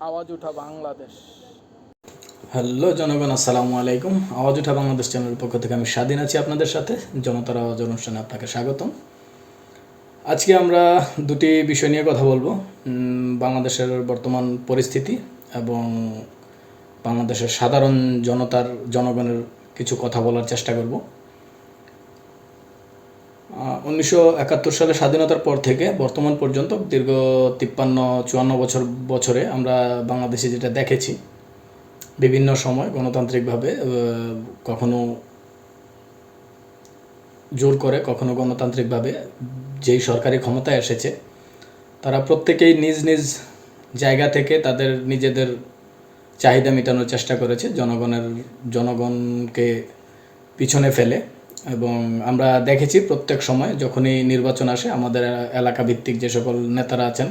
আওয়াজ উঠা বাংলাদেশ। হ্যালো জনগণ, আসসালামু আলাইকুম। আওয়াজ উঠা বাংলাদেশ চ্যানেলের পক্ষ থেকে আমি স্বাধীন আছি আপনাদের সাথে। জনতার আওয়াজ অনুষ্ঠানে আপনাকে স্বাগতম। আজকে আমরা দুটি বিষয় নিয়ে কথা বলবো, বাংলাদেশের বর্তমান পরিস্থিতি এবং বাংলাদেশের সাধারণ জনগণের কিছু কথা বলার চেষ্টা করব। 1971 সালে স্বাধীনতার পর থেকে বর্তমান পর্যন্ত দীর্ঘ 53-54 বছরে আমরা বাংলাদেশে যেটা দেখেছি, বিভিন্ন সময় গণতান্ত্রিকভাবে কখনো জোর করে কখনো গণতান্ত্রিকভাবে যেই সরকারি ক্ষমতায় এসেছে তারা প্রত্যেকেই নিজ নিজ জায়গা থেকে তাদের নিজেদের চাহিদা মেটানোর চেষ্টা করেছে, জনগণকে পিছনে ফেলে। এবং আমরা দেখেছি প্রত্যেক সময় যখনই নির্বাচন আসে আমাদের এলাকা ভিত্তিক যে সকল নেতারা আছেন,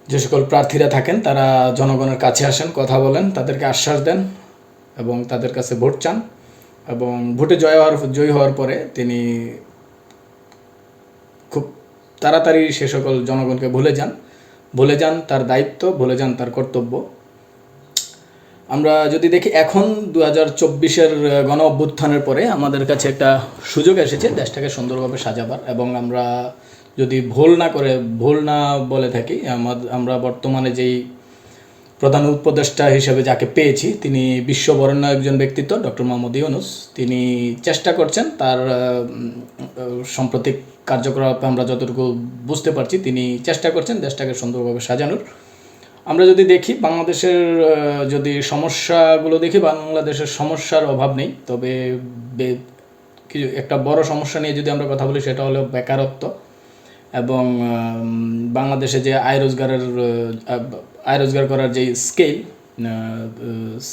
যে সকল প্রার্থীরা থাকেন, তারা জনগণের কাছে আসেন, কথা বলেন, তাদেরকে আশ্বাস দেন এবং তাদের কাছে ভোট চান। এবং ভোটে জয়ী হওয়ার পরে তিনি খুব তাড়াতাড়ি সে সকল জনগণকে ভুলে যান তার দায়িত্ব, ভুলে যান তার কর্তব্য। আমরা যদি দেখি এখন 2024-এর গণ অভ্যুত্থানের পরে আমাদের কাছে একটা সুযোগ এসেছে দেশটাকে সুন্দরভাবে সাজাবার। এবং আমরা যদি ভুল না বলে থাকি, আমরা বর্তমানে যেই প্রধান উপদেষ্টা হিসেবে যাকে পেয়েছি তিনি বিশ্ববরেণ্য একজন ব্যক্তিত্ব, ডক্টর মোহাম্মদ ইউনূস। তিনি চেষ্টা করছেন তার সাম্প্রতিক কার্যকলাপে আমরা যতটুকু বুঝতে পারছি তিনি চেষ্টা করছেন দেশটাকে সুন্দরভাবে সাজানোর। আমরা যদি দেখি বাংলাদেশের সমস্যাগুলো দেখি, বাংলাদেশের সমস্যার অভাব নেই, তবে একটা বড় সমস্যা নিয়ে যদি আমরা কথা বলি সেটা হলো বেকারত্ব। এবং বাংলাদেশে যে আয় রোজগার করার যেই স্কেল,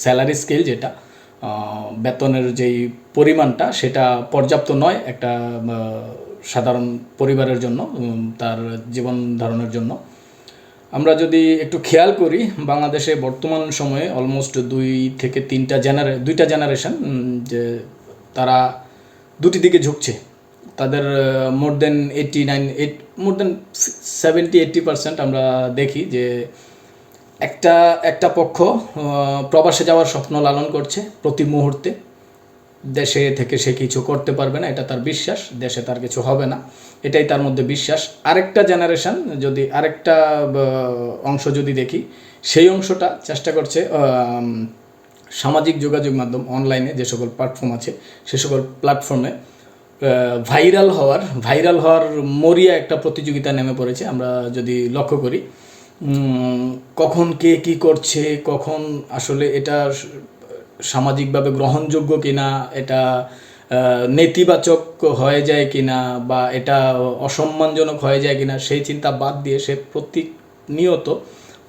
স্যালারি স্কেল, যেটা বেতনের যেই পরিমাণটা সেটা পর্যাপ্ত নয় একটা সাধারণ পরিবারের জন্য, তার জীবন ধারণের জন্য। আমরা যদি একটু খেয়াল করি বাংলাদেশে বর্তমান সময়ে অলমোস্ট দুইটা জেনারেশন যে তারা দুটি দিকে ঝুঁকছে। তাদের মোর দেন 70-80% আমরা দেখি যে একটা পক্ষ প্রবাসে যাওয়ার স্বপ্ন লালন করছে প্রতি মুহূর্তে। দেশে থেকে সে কিছু করতে পারবে না, এটা তার বিশ্বাস, দেশে তার কিছু হবে না, এটাই তার মধ্যে বিশ্বাস। আরেকটা জেনারেশন আরেকটা অংশ যদি দেখি, সেই অংশটা চেষ্টা করছে সামাজিক যোগাযোগ মাধ্যম, অনলাইনে যে সকল প্ল্যাটফর্ম আছে সে সকল প্ল্যাটফর্মে ভাইরাল হওয়ার মরিয়া একটা প্রতিযোগিতা নেমে পড়েছে। আমরা যদি লক্ষ্য করি কখন কে কী করছে, কখন আসলে এটা সামাজিকভাবে গ্রহণযোগ্য কিনা, এটা নেতিবাচক হয়ে যায় কিনা, বা এটা অসম্মানজনক হয়ে যায় কিনা, সেই চিন্তা বাদ দিয়ে সে প্রতিনিয়ত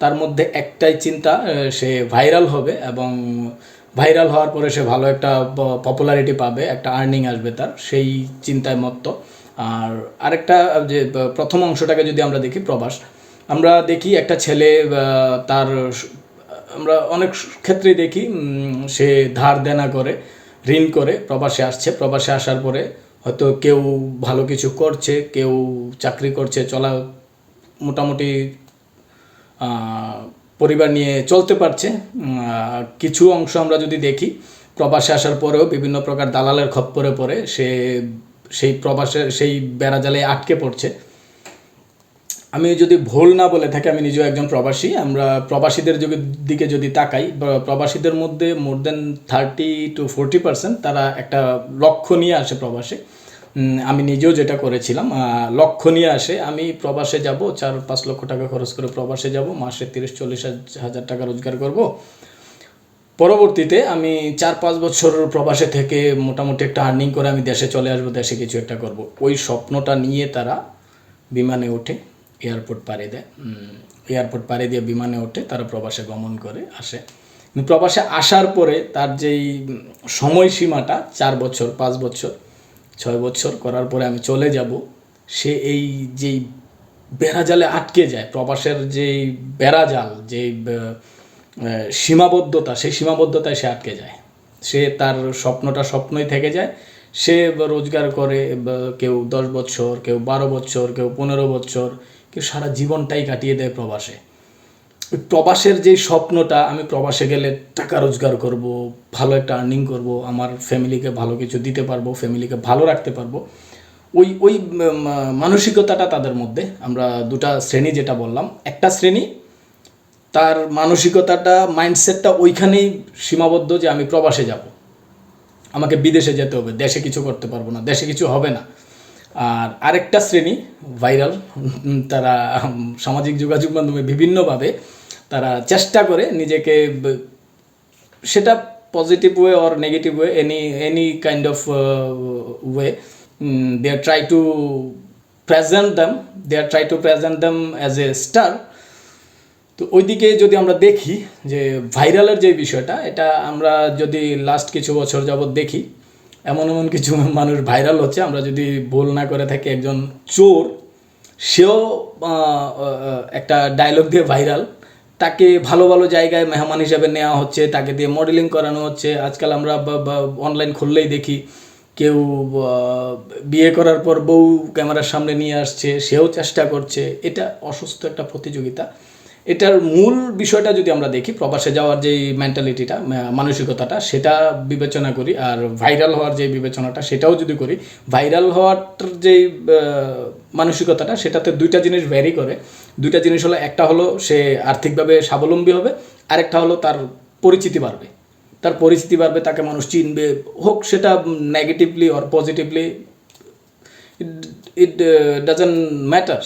তার মধ্যে একটাই চিন্তা, সে ভাইরাল হবে এবং ভাইরাল হওয়ার পরে সে ভালো একটা পপুলারিটি পাবে, একটা আর্নিং আসবে তার, সেই চিন্তায় মত্ত। আর আরেকটা যে প্রথম অংশটাকে যদি আমরা দেখি, প্রবাস, আমরা দেখি একটা ছেলে আমরা অনেক ক্ষেত্রেই দেখি সে ধার দেনা করে, ঋণ করে প্রবাসে আসছে। প্রবাসে আসার পরে হয়তো কেউ ভালো কিছু করছে, কেউ চাকরি করছে, মোটামুটি পরিবার নিয়ে চলতে পারছে। কিছু অংশ আমরা যদি দেখি প্রবাসে আসার পরেও বিভিন্ন প্রকার দালালের খপ্পরে পড়ে সে সেই বেড়াজালে আটকে পড়ছে। আমি যদি ভুল না বলে থাকি, আমি নিজেও একজন প্রবাসী। আমরা প্রবাসীদের দিকে যদি তাকাই, প্রবাসীদের মধ্যে মোর দেন 30-40% তারা একটা লক্ষ্য নিয়ে আসে প্রবাসে। আমি নিজেও যেটা করেছিলাম, লক্ষ্য নিয়ে আসে, আমি প্রবাসে যাব, 4-5 লক্ষ টাকা খরচ করে প্রবাসে যাব, মাসে 30-40 হাজার টাকা রোজগার করব। পরবর্তীতে আমি 4-5 বছর প্রবাসে থেকে মোটামুটি একটা আর্নিং করে আমি দেশে চলে আসবো, দেশে কিছু একটা করব। ওই স্বপ্নটা নিয়ে তারা বিমানে ওঠে, এয়ারপোর্ট পাড়ি দিয়ে বিমানে ওঠে, তারা প্রবাসে গমন করে আসে। প্রবাসে আসার পরে তার যেই সময়সীমাটা 4 বছর, 5 বছর, 6 বছর করার পরে আমি চলে যাব, সে এই যেই বেড়াজালে আটকে যায়, প্রবাসের যেই বেড়াজাল, যেই সীমাবদ্ধতা, সেই সীমাবদ্ধতায় সে আটকে যায়। সে তার স্বপ্নই থেকে যায়। সে রোজগার করে কেউ 10 বছর, কেউ 12 বছর, কেউ 15 বছর, কেউ সারা জীবনটাই কাটিয়ে দেয় প্রবাসে। ওই প্রবাসের যেই স্বপ্নটা, আমি প্রবাসে গেলে টাকা রোজগার করব, ভালো একটা আর্নিং করব, আমার ফ্যামিলিকে ভালো কিছু দিতে পারবো, ফ্যামিলিকে ভালো রাখতে পারবো, ওই ওই মানসিকতাটা তাদের মধ্যে। আমরা দুটা শ্রেণী যেটা বললাম, একটা শ্রেণী তার মানসিকতাটা, মাইন্ডসেটটা ওইখানেই সীমাবদ্ধ যে আমি প্রবাসে যাব, আমাকে বিদেশে যেতে হবে, দেশে কিছু করতে পারবো না, দেশে কিছু হবে না। আর আরেকটা শ্রেণী ভাইরাল, তারা সামাজিক যোগাযোগ মাধ্যমে বিভিন্নভাবে তারা চেষ্টা করে নিজেকে, সেটা positive way or negative way, any kind of way, they are try to present them as a star. তো ওইদিকে যদি আমরা দেখি যে ভাইরালের যে বিষয়টা, এটা আমরা যদি লাস্ট কিছু বছর যাবৎ দেখি, এমন এমন কিছু মানুষ ভাইরাল হচ্ছে, আমরা যদি ভুল না করে থাকি, একজন চোর, সেও একটা ডায়লগ দিয়ে ভাইরাল, তাকে ভালো ভালো জায়গায় মেহমান হিসাবে নেওয়া হচ্ছে, তাকে দিয়ে মডেলিং করানো হচ্ছে। আজকাল আমরা অনলাইন খুললেই দেখি কেউ বিয়ে করার পর বউ ক্যামেরার সামনে নিয়ে আসছে, সেও চেষ্টা করছে। এটা অসুস্থ একটা প্রতিযোগিতা। এটার মূল বিষয়টা যদি আমরা দেখি, প্রবাসে যাওয়ার যেই মেন্টালিটিটা, মানসিকতাটা, সেটা বিবেচনা করি, আর ভাইরাল হওয়ার যে বিবেচনাটা সেটাও যদি করি, ভাইরাল হওয়ার যেই মানসিকতাটা, সেটাতে দুইটা জিনিস ভ্যারি করে। দুইটা জিনিস হলো, একটা হলো সে আর্থিকভাবে স্বাবলম্বী হবে, আরেকটা হলো তার পরিচিতি বাড়বে। তার পরিচিতি বাড়বে, তাকে মানুষ চিনবে, হোক সেটা negatively or positively, it doesn't matter.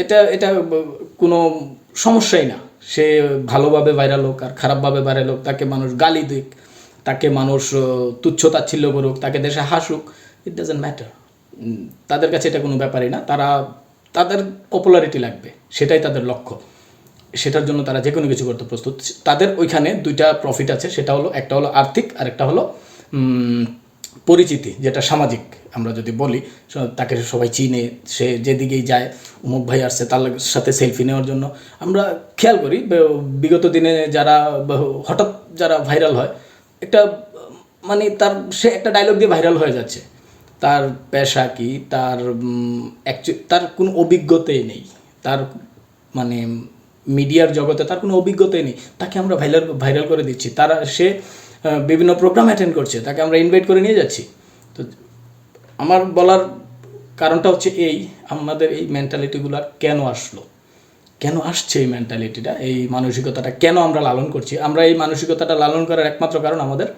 এটা এটা কোনো সমস্যাই না। সে ভালোভাবে ভাইরাল হোক আর খারাপভাবে ভাইরাল হোক, তাকে মানুষ গালি দিক, তাকে মানুষ তুচ্ছ তাচ্ছিল্য করুক, তাকে দেশে হাসুক, ইট ডাজন্ট ম্যাটার। তাদের কাছে এটা কোনো ব্যাপারই না। তাদের পপুলারিটি লাগবে, সেটাই তাদের লক্ষ্য। সেটার জন্য তারা যে কোনো কিছু করতে প্রস্তুত। তাদের ওইখানে দুইটা প্রফিট আছে, সেটা হলো, একটা হলো আর্থিক, আর একটা হলো পরিচিতি, যেটা সামাজিক। আমরা যদি বলি, তাকে সবাই চিনে, সে যেদিকেই যায়, অমুক ভাই আসছে, তার সাথে সেলফি নেওয়ার জন্য। আমরা খেয়াল করি বিগত দিনে যারা হঠাৎ যারা ভাইরাল হয়, একটা মানে সে একটা ডায়লগ দিয়ে ভাইরাল হয়ে যাচ্ছে, তার পেশা কি, তার কোনো অভিজ্ঞতাই নেই, তার মানে মিডিয়ার জগতে তার কোনো অভিজ্ঞতাই নেই, তাকে আমরা ভাইরাল করে দিচ্ছি। সে বিভিন্ন প্রোগ্রাম অ্যাটেন্ড করছে, তাকে আমরা ইনভাইট করে নিয়ে যাচ্ছি। তো আমার বলার কারণটা হচ্ছে আমাদের এই মেন্টালিটিগুলো কেন আসলো, কেন আসছে এই মেন্টালিটিটা, এই মানসিকতাটা কেন আমরা লালন করছি? আমরা এই মানসিকতাটা লালন করার একমাত্র কারণ আমাদের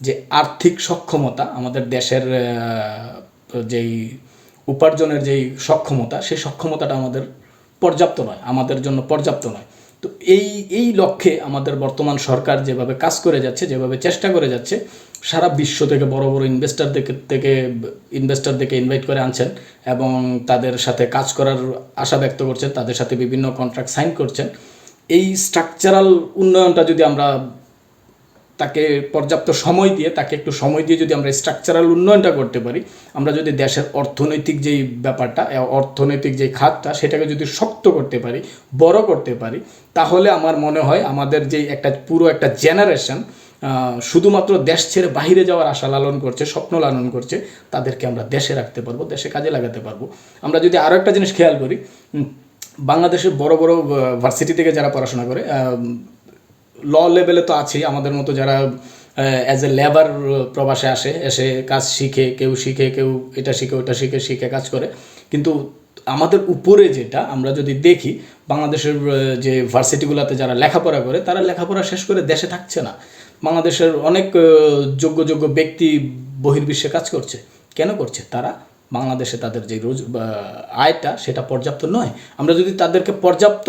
যে আর্থিক সক্ষমতা, আমাদের দেশের যেই উপার্জনের যেই সক্ষমতা, সেই সক্ষমতাটা আমাদের পর্যাপ্ত নয়, আমাদের জন্য পর্যাপ্ত নয়। তো এই লক্ষ্যে আমাদের বর্তমান সরকার যেভাবে কাজ করে যাচ্ছে, যেভাবে চেষ্টা করে যাচ্ছে, সারা বিশ্ব থেকে বড় বড় ইনভেস্টরদেরকে ইনভাইট করে আনছেন এবং তাদের সাথে কাজ করার আশা ব্যক্ত করছেন, তাদের সাথে বিভিন্ন কন্ট্রাক্ট সাইন করছেন। এই স্ট্রাকচারাল উন্নয়নটা যদি আমরা তাকে পর্যাপ্ত সময় দিয়ে, তাকে একটু সময় দিয়ে যদি আমরা স্ট্রাকচারাল উন্নয়নটা করতে পারি, আমরা যদি দেশের অর্থনৈতিক যেই ব্যাপারটা, অর্থনৈতিক যেই খাতটা, সেটাকে যদি শক্ত করতে পারি, বড় করতে পারি, তাহলে আমার মনে হয় আমাদের যেই পুরো একটা জেনারেশন শুধুমাত্র দেশ ছেড়ে বাইরে যাওয়ার আশা লালন করছে, স্বপ্ন লালন করছে, তাদেরকে আমরা দেশে রাখতে পারবো, দেশে কাজে লাগাতে পারবো। আমরা যদি আরও একটা জিনিস খেয়াল করি, বাংলাদেশের বড় বড় ভার্সিটি থেকে যারা পড়াশোনা করে, ল লেভেলে তো আছেই, আমাদের মতো যারা অ্যাজ এ লেবার প্রবাসে এসে কাজ শিখে, কেউ এটা শিখে ওটা শিখে কাজ করে। কিন্তু আমাদের উপরে যেটা আমরা যদি দেখি, বাংলাদেশের যে ভার্সিটিগুলোতে যারা লেখাপড়া করে, তারা লেখাপড়া শেষ করে দেশে থাকছে না। বাংলাদেশের অনেক যোগ্য ব্যক্তি বহির্বিশ্বে কাজ করছে। কেন করছে? তারা বাংলাদেশে তাদের যে আয়টা, সেটা পর্যাপ্ত নয়। আমরা যদি তাদেরকে পর্যাপ্ত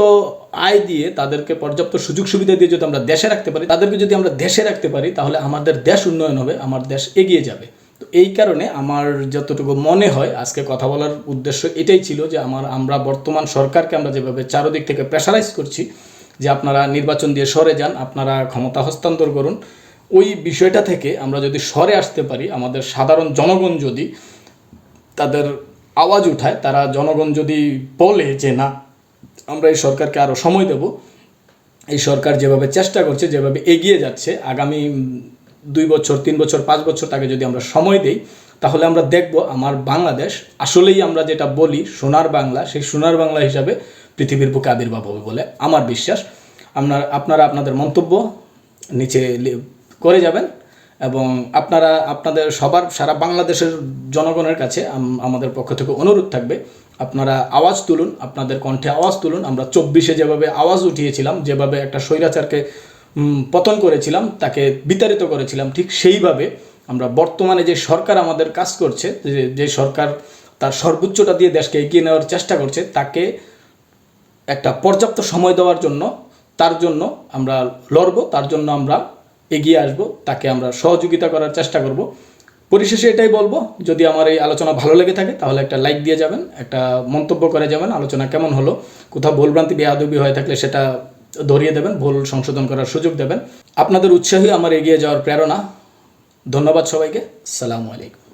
আয় দিয়ে, তাদেরকে পর্যাপ্ত সুযোগ সুবিধা দিয়ে যদি আমরা দেশে রাখতে পারি, তাদেরকে যদি আমরা দেশে রাখতে পারি, তাহলে আমাদের দেশ উন্নয়ন হবে, আমার দেশ এগিয়ে যাবে। তো এই কারণে আমার যতটুকু মনে হয়, আজকে কথা বলার উদ্দেশ্য এটাই ছিল যে আমরা বর্তমান সরকারকে আমরা যেভাবে চারদিক থেকে প্রেশারাইজ করছি যে আপনারা নির্বাচন দিয়ে সরে যান, আপনারা ক্ষমতা হস্তান্তর করুন, ওই বিষয়টা থেকে আমরা যদি সরে আসতে পারি, আমাদের সাধারণ জনগণ যদি তাদের আওয়াজ উঠায়, তারা জনগণ যদি বলে যে না, আমরা এই সরকারকে আরও সময় দেব, এই সরকার যেভাবে চেষ্টা করছে, যেভাবে এগিয়ে যাচ্ছে, আগামী 2 বছর 3 বছর 5 বছর তাকে যদি আমরা সময় দেই, তাহলে আমরা দেখব আমার বাংলাদেশ আসলেই আমরা যেটা বলি সোনার বাংলা, সেই সোনার বাংলা হিসাবে পৃথিবীর বুকে আবির্ভাব হবে বলে আমার বিশ্বাস। আপনারা আপনাদের মন্তব্য নিচে করে যাবেন এবং আপনাদের সবার সারা বাংলাদেশের জনগণের কাছে আমাদের পক্ষ থেকে অনুরোধ থাকবে, আপনারা আওয়াজ তুলুন, আপনাদের কণ্ঠে আওয়াজ তুলুন। আমরা 24-এ যেভাবে আওয়াজ উঠিয়েছিলাম, যেভাবে একটা স্বৈরাচারকে পতন করেছিলাম, তাকে বিতাড়িত করেছিলাম, ঠিক সেইভাবে আমরা বর্তমানে যে সরকার আমাদের কাজ করছে, যে সরকার তার সর্বোচ্চটা দিয়ে দেশকে এগিয়ে নেওয়ার চেষ্টা করছে, তাকে একটা পর্যাপ্ত সময় দেওয়ার জন্য, তার জন্য আমরা লড়ব, তার জন্য আমরা এগিয়ে আসব, তাকে আমরা সহযোগিতা করার চেষ্টা করব। পরিশেষে এটাই বলবো, যদি আমার এই আলোচনা ভালো লেগে থাকে তাহলে একটা লাইক দিয়ে যাবেন, একটা মন্তব্য করে যাবেন, আলোচনা কেমন হলো, কোথাও ভুলভ্রান্তি বেয়াদবি হয়ে থাকলে সেটা ধরিয়ে দেবেন, ভুল সংশোধন করার সুযোগ দেবেন। আপনাদের উৎসাহই আমার এগিয়ে যাওয়ার প্রেরণা। ধন্যবাদ সবাইকে। আসসালামু আলাইকুম।